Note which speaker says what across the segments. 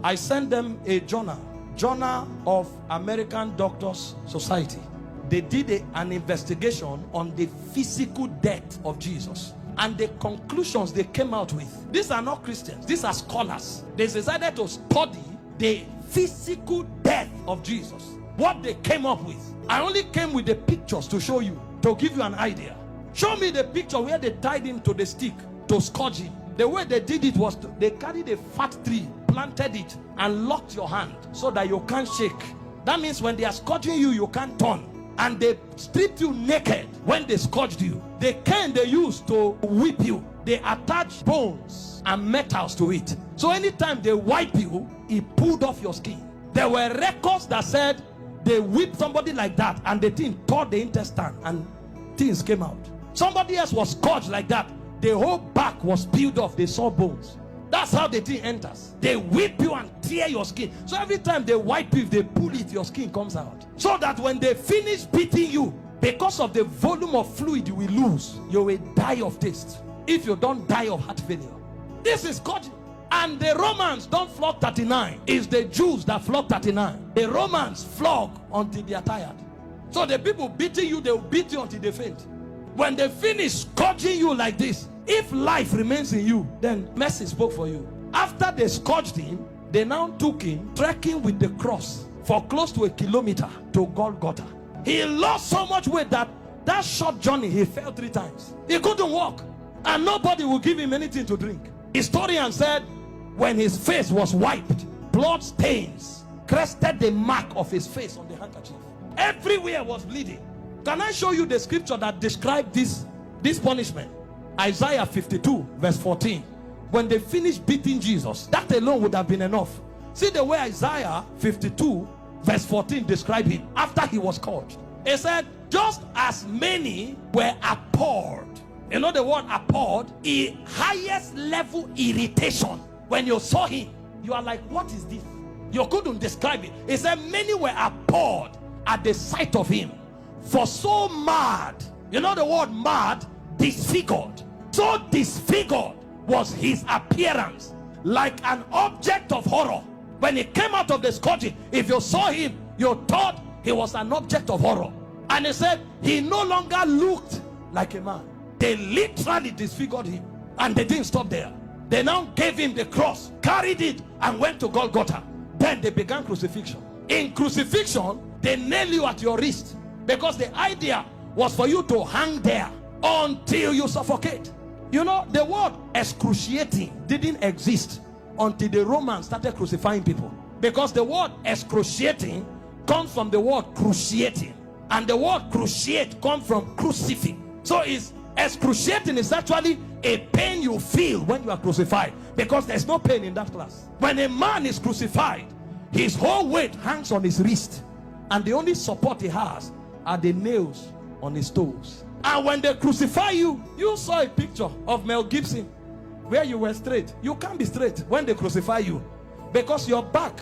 Speaker 1: I sent them a journal of American Doctors Society. They did an investigation on the physical death of Jesus, and the conclusions they came out with, these are not Christians, these are scholars. They decided to study the physical death of Jesus. What they came up with, I only came with the pictures to show you, to give you an idea. Show me the picture where they tied him to the stick to scourge him. The way they did it was they carried a fat tree, planted it, and locked your hand so that you can't shake. That means when they are scourging you, you can't turn. And they stripped you naked when they scourged you. The cane they used to whip you, they attached bones and metals to it. So anytime they wipe you, it pulled off your skin. There were records that said they whipped somebody like that and the thing tore the intestine and things came out. Somebody else was scourged like that. The whole back was peeled off. They saw bones. That's how the thing enters. They whip you and tear your skin. So every time they wipe you, if they pull it, your skin comes out. So that when they finish beating you, because of the volume of fluid you will lose, you will die of taste. If you don't die of heart failure. This is God. And the Romans don't flog 39. It's the Jews that flog 39. The Romans flog until they are tired. So the people beating you, they will beat you until they faint. When they finish scourging you like this, if life remains in you, then mercy spoke for you. After they scourged him, they now took him trekking with the cross for close to 1 kilometer to Golgotha. He lost so much weight that short journey he fell 3 times. He couldn't walk, and nobody would give him anything to drink. Historian said when his face was wiped, blood stains crested the mark of his face on the handkerchief. Everywhere was bleeding. Can I show you the scripture that described this punishment? Isaiah 52 verse 14. When they finished beating Jesus, that alone would have been enough. See the way Isaiah 52 verse 14 described him after he was scourged. It said, just as many were appalled. You know the word appalled? A highest level irritation. When you saw him, you are like, what is this? You couldn't describe it. It said many were appalled at the sight of him. For so mad, you know the word mad? Disfigured. So disfigured was his appearance, like an object of horror. When he came out of the scourging, if you saw him, you thought he was an object of horror. And he said he no longer looked like a man. They literally disfigured him, and they didn't stop there. They now gave him the cross, carried it, and went to Golgotha. Then they began crucifixion. In crucifixion, they nail you at your wrist, because the idea was for you to hang there until you suffocate. You know, the word excruciating didn't exist until the Romans started crucifying people, because the word excruciating comes from the word cruciating, and the word cruciate comes from crucifix. So it's excruciating is actually a pain you feel when you are crucified, because there's no pain in that class. When a man is crucified, his whole weight hangs on his wrist, and the only support he has are the nails on his toes. And when they crucify you, you saw a picture of Mel Gibson where you were straight. You can't be straight when they crucify you, because your back,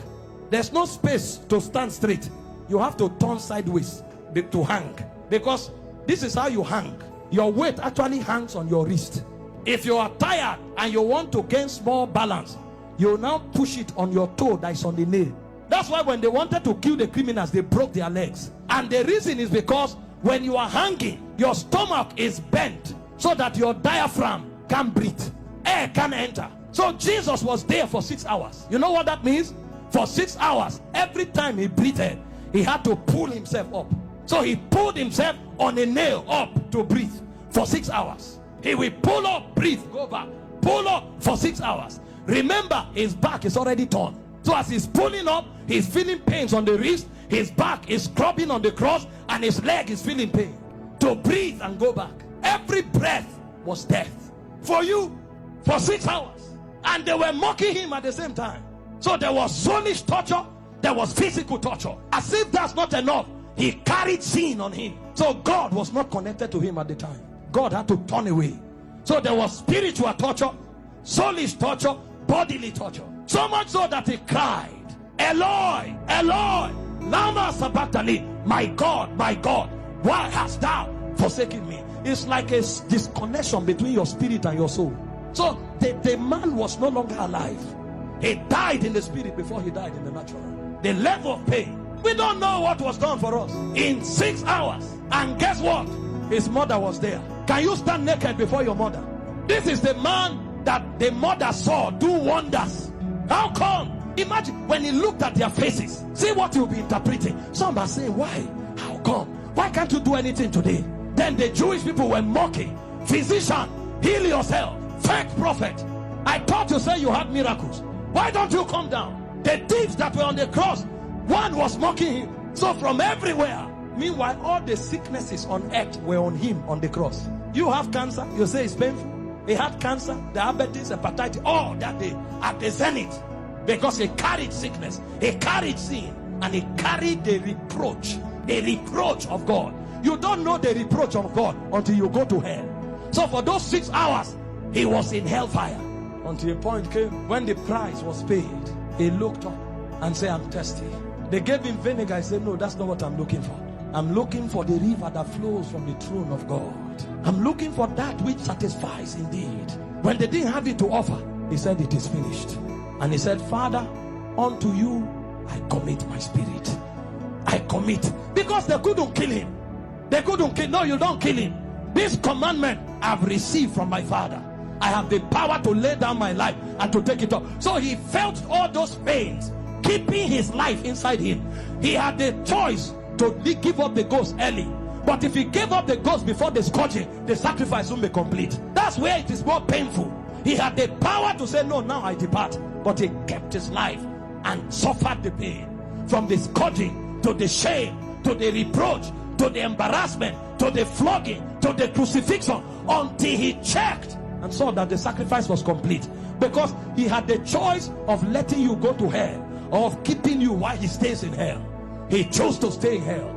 Speaker 1: there's no space to stand straight. You have to turn sideways to hang, because this is how you hang. Your weight actually hangs on your wrist. If you are tired and you want to gain small balance, you now push it on your toe that is on the nail. That's why when they wanted to kill the criminals, they broke their legs. And the reason is because when you are hanging, your stomach is bent so that your diaphragm can't breathe. Air can't enter. So Jesus was there for 6 hours. You know what that means? For 6 hours, every time he breathed, he had to pull himself up. So he pulled himself on a nail up to breathe for 6 hours. He will pull up, breathe, go back, pull up for 6 hours. Remember, his back is already torn. So as he's pulling up, he's feeling pains on the wrist, his back is scrubbing on the cross, and his leg is feeling pain. To breathe and go back. Every breath was death for you for 6 hours. And they were mocking him at the same time. So there was soulish torture, there was physical torture. As if that's not enough, he carried sin on him. So God was not connected to him at the time. God had to turn away. So there was spiritual torture, soulish torture, bodily torture. So much so that he cried, Eloi, Eloi, lama sabachthani, my God, why hast thou forsaken me? It's like a disconnection between your spirit and your soul. So the man was no longer alive. He died in the spirit before he died in the natural. The level of pain. We don't know what was done for us in 6 hours. And guess what? His mother was there. Can you stand naked before your mother? This is the man that the mother saw do wonders. How come? Imagine when he looked at their faces. See what you'll be interpreting. Some are saying, why? How come? Why can't you do anything today? Then the Jewish people were mocking. Physician, heal yourself. Fake prophet. I thought you said you had miracles. Why don't you come down? The thieves that were on the cross, one was mocking him. So from everywhere. Meanwhile, all the sicknesses on earth were on him on the cross. You have cancer, you say it's painful. He had cancer, diabetes, hepatitis, all that day at the zenith. Because he carried sickness, he carried sin, and he carried the reproach of God. You don't know the reproach of God until you go to hell. So for those 6 hours, he was in hellfire. Until a point came when the price was paid. He looked up and said, I'm thirsty. They gave him vinegar. He said, no, that's not what I'm looking for. I'm looking for the river that flows from the throne of God. I'm looking for that which satisfies indeed. When they didn't have it to offer, he said, it is finished. And he said, Father, unto you I commit my spirit. I commit. Because they couldn't kill him. They couldn't kill. No, you don't kill him. This commandment I've received from my Father. I have the power to lay down my life and to take it up. So he felt all those pains, keeping his life inside him. He had the choice to give up the ghost early. But if he gave up the ghost before the scourging, the sacrifice won't be complete. That's where it is more painful. He had the power to say, no, now I depart. But he kept his life and suffered the pain. From the scourging, to the shame, to the reproach, to the embarrassment, to the flogging, to the crucifixion, until he checked and saw that the sacrifice was complete. Because he had the choice of letting you go to hell, or of keeping you while he stays in hell. He chose to stay in hell.